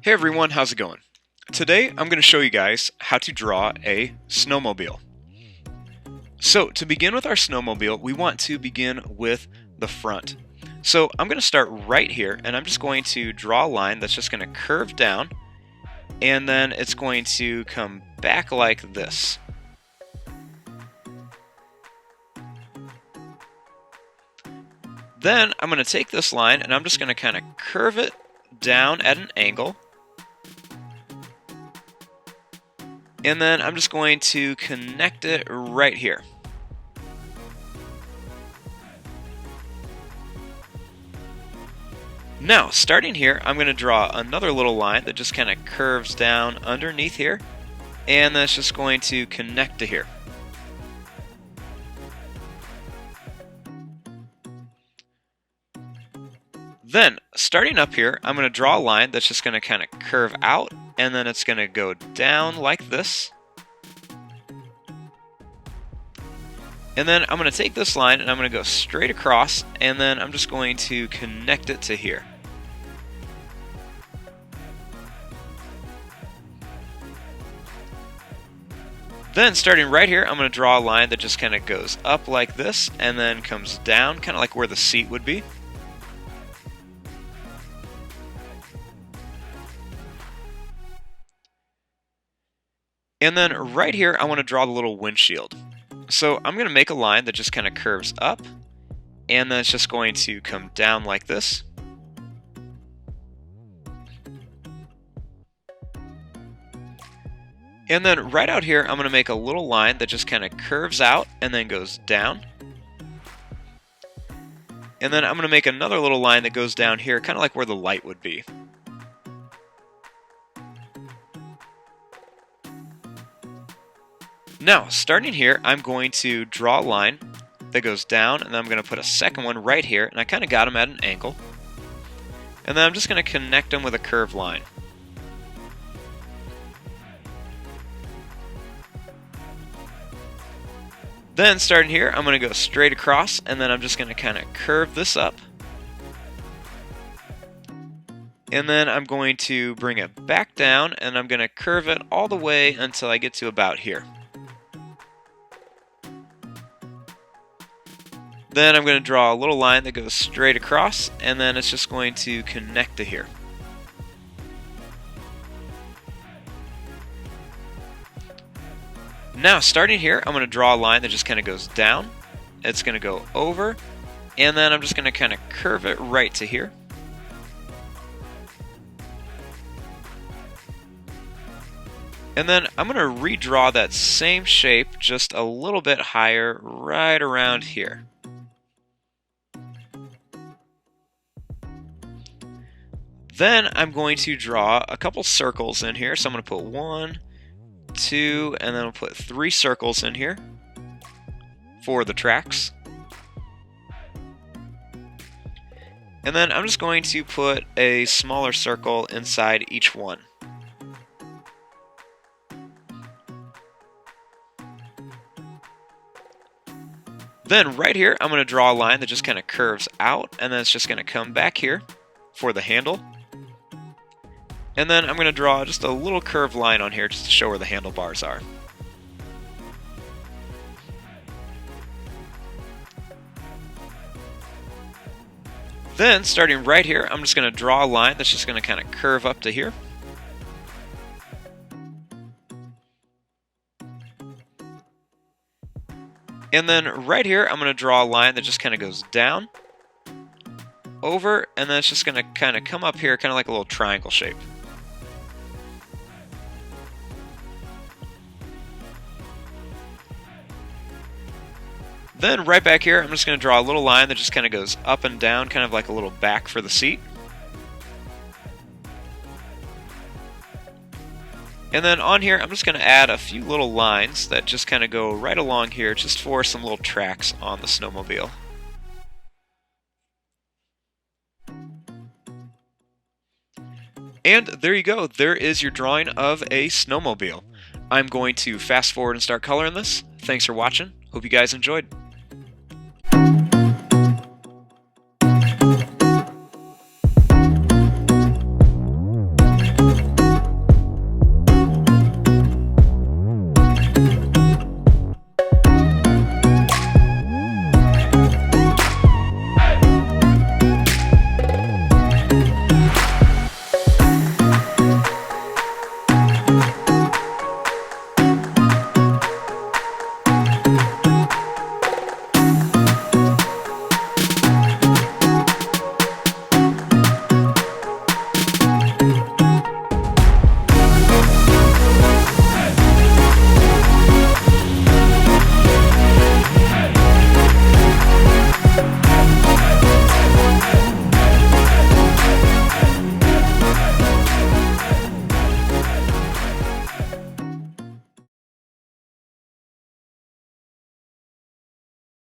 Hey everyone, how's it going? Today I'm going to show you guys how to draw a snowmobile. So to begin with our snowmobile, we want to begin with the front. So I'm going to start right here and I'm just going to draw a line that's just going to curve down and then it's going to come back like this. Then I'm going to take this line and I'm just going to kind of curve it down at an angle. And then I'm just going to connect it right here. Now, starting here, I'm going to draw another little line that just kind of curves down underneath here, and that's just going to connect to here. Then, starting up here, I'm going to draw a line that's just going to kind of curve out, and then it's going to go down like this. And then I'm going to take this line and I'm going to go straight across, and then I'm just going to connect it to here. Then starting right here, I'm going to draw a line that just kind of goes up like this and then comes down, kind of like where the seat would be. And then right here, I want to draw the little windshield. So I'm going to make a line that just kind of curves up, and then it's just going to come down like this. And then right out here, I'm going to make a little line that just kind of curves out and then goes down. And then I'm going to make another little line that goes down here, kind of like where the light would be. Now, starting here, I'm going to draw a line that goes down, and then I'm going to put a second one right here, and I kind of got them at an angle. And then I'm just going to connect them with a curved line. Then, starting here, I'm going to go straight across, and then I'm just going to kind of curve this up. And then I'm going to bring it back down, and I'm going to curve it all the way until I get to about here. Then I'm going to draw a little line that goes straight across, and then it's just going to connect to here. Now, starting here, I'm going to draw a line that just kind of goes down. It's going to go over, and then I'm just going to kind of curve it right to here. And then I'm going to redraw that same shape just a little bit higher right around here. Then I'm going to draw a couple circles in here. So I'm going to put 1, 2, and then I'll put 3 circles in here for the tracks. And then I'm just going to put a smaller circle inside each one. Then right here, I'm going to draw a line that just kind of curves out, and then it's just going to come back here for the handle. And then I'm going to draw just a little curved line on here just to show where the handlebars are. Then, starting right here, I'm just going to draw a line that's just going to kind of curve up to here. And then right here, I'm going to draw a line that just kind of goes down, over, and then it's just going to kind of come up here, kind of like a little triangle shape. Then right back here, I'm just going to draw a little line that just kind of goes up and down, kind of like a little back for the seat. And then on here, I'm just going to add a few little lines that just kind of go right along here, just for some little tracks on the snowmobile. And there you go, there is your drawing of a snowmobile. I'm going to fast forward and start coloring this. Thanks for watching, hope you guys enjoyed.